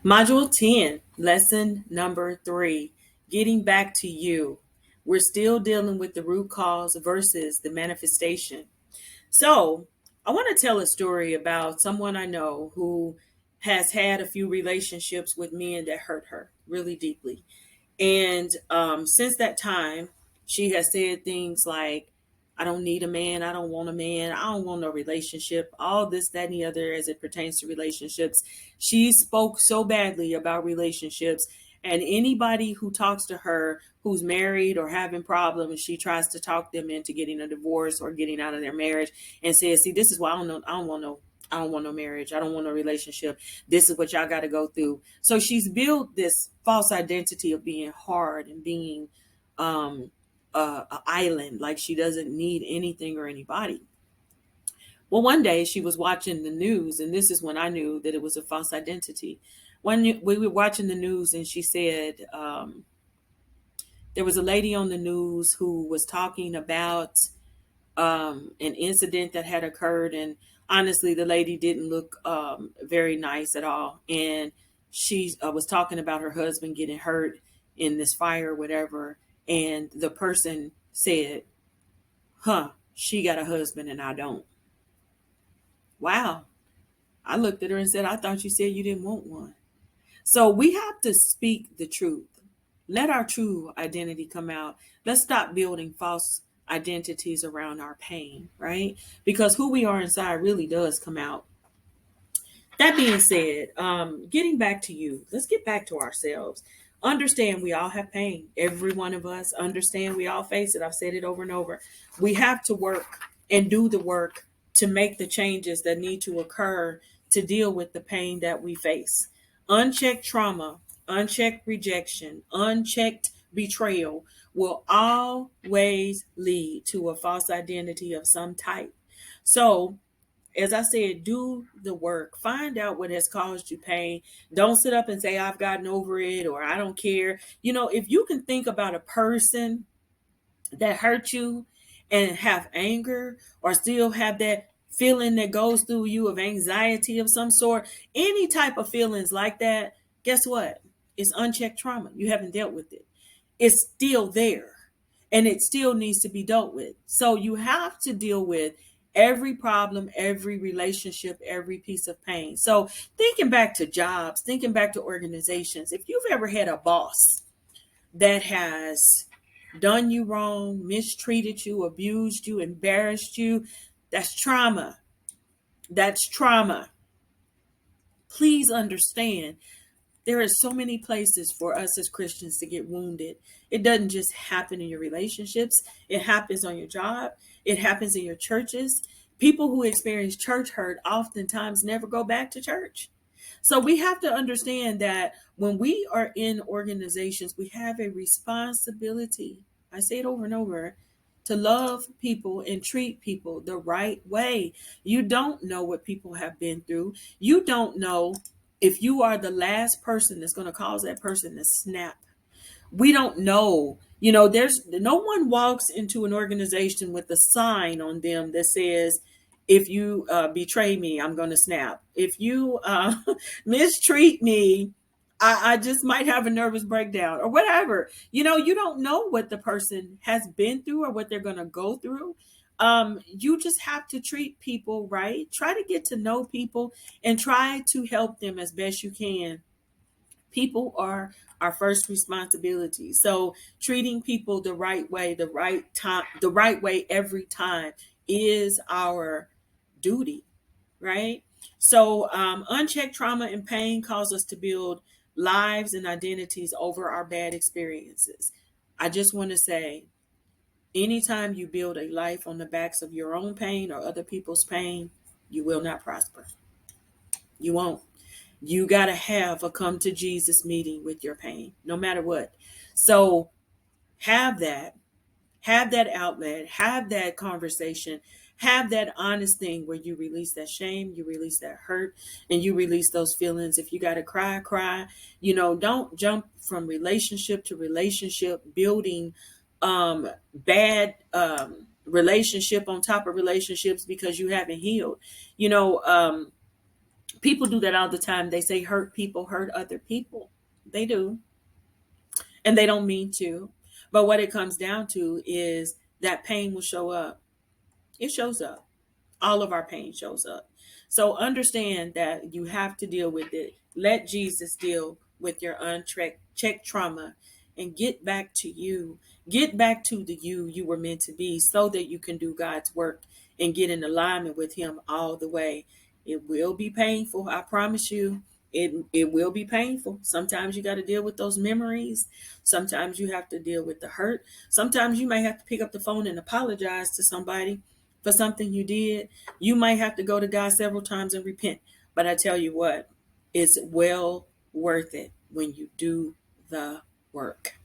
Module 10, lesson number 3, getting back to you. We're still dealing with the root cause versus the manifestation. So, I want to tell a story about someone I know who has had a few relationships with men that hurt her really deeply. And since that time, she has said things like, I don't need a man. I don't want a man. I don't want no relationship. All this, that, and the other as it pertains to relationships. She spoke so badly about relationships. And anybody who talks to her who's married or having problems, she tries to talk them into getting a divorce or getting out of their marriage and says, see, this is why I don't know, I don't want no marriage. I don't want no relationship. This is what y'all got to go through. So she's built this false identity of being hard and being an island, like she doesn't need anything or anybody. Well, one day she was watching the news, and this is when I knew that it was a false identity. When we were watching the news, and she said there was a lady on the news who was talking about an incident that had occurred, and honestly, the lady didn't look very nice at all. And she was talking about her husband getting hurt in this fire or whatever. And the person said, huh, she got a husband and I don't. Wow. I looked at her and said, I thought you said you didn't want one. So we have to speak the truth. Let our true identity come out. Let's stop building false identities around our pain, right? Because who we are inside really does come out. That being said, getting back to you, let's get back to ourselves. Understand we all have pain. Every one of us understand we all face it. I've said it over and over. We have to work and do the work to make the changes that need to occur to deal with the pain that we face. Unchecked trauma, unchecked rejection, unchecked betrayal will always lead to a false identity of some type. So, as I said, do the work. Find out what has caused you pain. Don't sit up and say, I've gotten over it or I don't care. You know, if you can think about a person that hurt you and have anger or still have that feeling that goes through you of anxiety of some sort, any type of feelings like that, guess what? It's unchecked trauma. You haven't dealt with it. It's still there and it still needs to be dealt with. So you have to deal with every problem, every relationship, every piece of pain. So thinking back to jobs, thinking back to organizations, if you've ever had a boss that has done you wrong, mistreated you, abused you, embarrassed you, that's trauma. That's trauma. Please understand there are so many places for us as Christians to get wounded. It doesn't just happen in your relationships, it happens on your job, it happens in your churches. People who experience church hurt oftentimes never go back to church. So we have to understand that when we are in organizations, we have a responsibility. I say it over and over to love people and treat people the right way. You don't know what people have been through. You don't know if you are the last person that's going to cause that person to snap. We don't know. You know, there's no one walks into an organization with a sign on them that says, if you betray me, I'm going to snap. If you mistreat me, I just might have a nervous breakdown or whatever. You know, you don't know what the person has been through or what they're going to go through. You just have to treat people right. Try to get to know people and try to help them as best you can. People are our first responsibility. So treating people the right way, the right time, the right way every time is our duty, right? So unchecked trauma and pain cause us to build lives and identities over our bad experiences. I just want to say, anytime you build a life on the backs of your own pain or other people's pain, you will not prosper. You won't. You got to have a come to Jesus meeting with your pain, no matter what. So have that, have that outlet, have that conversation, have that honest thing where you release that shame, you release that hurt, and you release those feelings. If you got to cry, cry. You know, don't jump from relationship to relationship, building bad relationship on top of relationships because you haven't healed. You know, People do that all the time. They say hurt people hurt other people. They do, and they don't mean to. But what it comes down to is that pain will show up. It shows up. All of our pain shows up. So understand that you have to deal with it. Let Jesus deal with your unchecked trauma and get back to you. Get back to the you were meant to be so that you can do God's work and get in alignment with Him all the way. It will be painful. I promise you. It will be painful. Sometimes you got to deal with those memories. Sometimes you have to deal with the hurt. Sometimes you may have to pick up the phone and apologize to somebody for something you did. You might have to go to God several times and repent. But I tell you what, it's well worth it when you do the work.